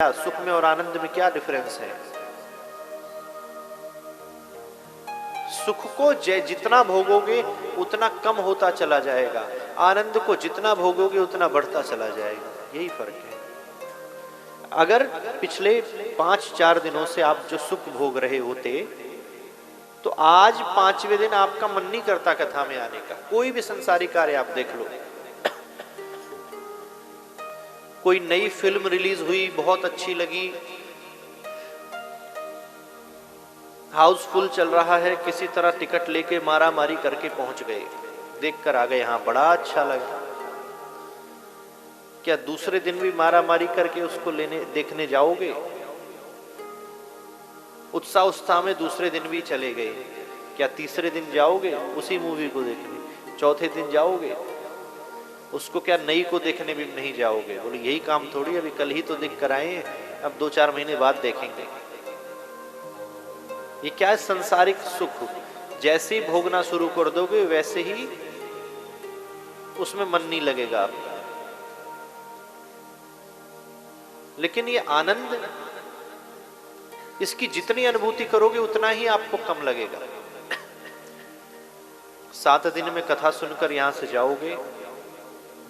सुख में और आनंद में क्या डिफरेंस है? सुख को जितना भोगोगे उतना कम होता चला जाएगा, आनंद को जितना भोगोगे उतना बढ़ता चला जाएगा। यही फर्क है। अगर पिछले 5-4 दिनों से आप जो सुख भोग रहे होते तो आज 5वें दिन आपका मन नहीं करता कथा में आने का। कोई भी संसारिक कार्य आप देख लो, कोई नई फिल्म रिलीज हुई, बहुत अच्छी लगी, हाउसफुल चल रहा है, किसी तरह टिकट लेके मारा मारी करके पहुंच गए, देखकर आ गए, हाँ बड़ा अच्छा लगा। क्या दूसरे दिन भी मारा मारी करके उसको देखने जाओगे? उत्साह में दूसरे दिन भी चले गए, क्या तीसरे दिन जाओगे उसी मूवी को देखने? चौथे दिन जाओगे उसको, क्या नई को देखने भी नहीं जाओगे? बोले यही काम थोड़ी, अभी कल ही तो देख कर आए, अब 2-4 महीने बाद देखेंगे। ये क्या है? संसारिक सुख जैसे ही भोगना शुरू कर दोगे वैसे ही उसमें मन नहीं लगेगा आपका। लेकिन ये आनंद, इसकी जितनी अनुभूति करोगे उतना ही आपको कम लगेगा। 7 दिन में कथा सुनकर यहां से जाओगे,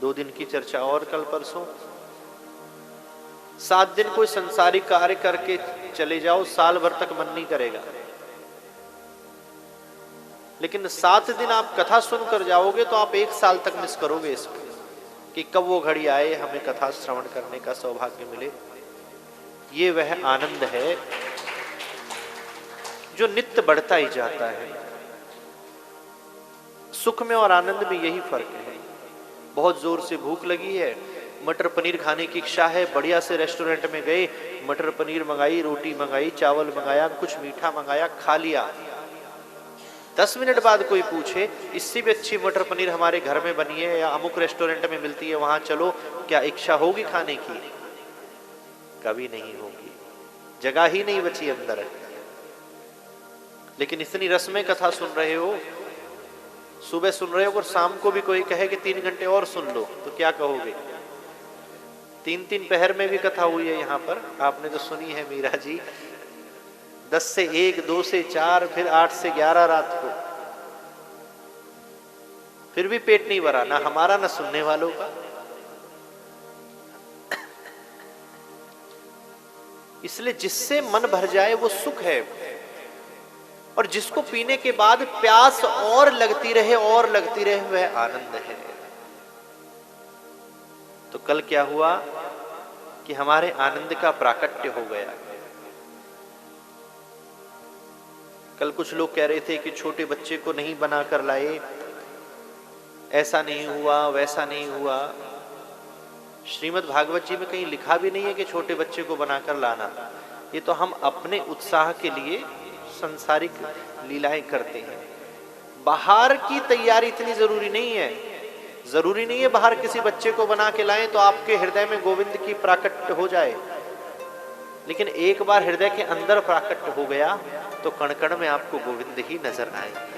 2 दिन की चर्चा और कल परसों, 7 दिन कोई संसारिक कार्य करके चले जाओ, साल भर तक मन नहीं करेगा। लेकिन 7 दिन आप कथा सुनकर जाओगे तो आप 1 साल तक मिस करोगे इसको, कि कब वो घड़ी आए हमें कथा श्रवण करने का सौभाग्य मिले। ये वह आनंद है जो नित्य बढ़ता ही जाता है। सुख में और आनंद में यही फर्क है। बहुत जोर से भूख लगी है, मटर पनीर खाने की इच्छा है, बढ़िया से रेस्टोरेंट में गए, मटर पनीर मंगाई, रोटी मंगाई, चावल मंगाया, कुछ मीठा मंगाया, खा लिया। 10 मिनट बाद कोई पूछे इससे भी अच्छी मटर पनीर हमारे घर में बनी है या अमुक रेस्टोरेंट में मिलती है, वहां चलो, क्या इच्छा होगी खाने की? कभी नहीं होगी, जगह ही नहीं बची अंदर। लेकिन इतनी रसमय कथा सुन रहे हो, सुबह सुन रहे हो, और शाम को भी कोई कहे कि 3 घंटे और सुन लो तो क्या कहोगे? 3-3 पहर में भी कथा हुई है यहाँ पर, आपने तो सुनी है मीरा जी, 10 से 1, 2 से 4, फिर 8 से 11 रात को। फिर भी पेट नहीं भरा, ना हमारा ना सुनने वालों का। इसलिए जिससे मन भर जाए वो सुख है, और जिसको पीने के बाद प्यास और लगती रहे और लगती रहे वह आनंद है। तो कल क्या हुआ कि हमारे आनंद का प्राकट्य हो गया। कल कुछ लोग कह रहे थे कि छोटे बच्चे को नहीं बना कर लाए, ऐसा नहीं हुआ, वैसा नहीं हुआ। श्रीमद् भागवत जी में कहीं लिखा भी नहीं है कि छोटे बच्चे को बनाकर लाना। ये तो हम अपने उत्साह के लिए संसारिक लीलाएं करते हैं। बाहर की तैयारी इतनी जरूरी नहीं है। जरूरी नहीं है बाहर किसी बच्चे को बना के लाएं तो आपके हृदय में गोविंद की प्राकट्य हो जाए। लेकिन एक बार हृदय के अंदर प्राकट्य हो गया तो कण कण में आपको गोविंद ही नजर आएंगे।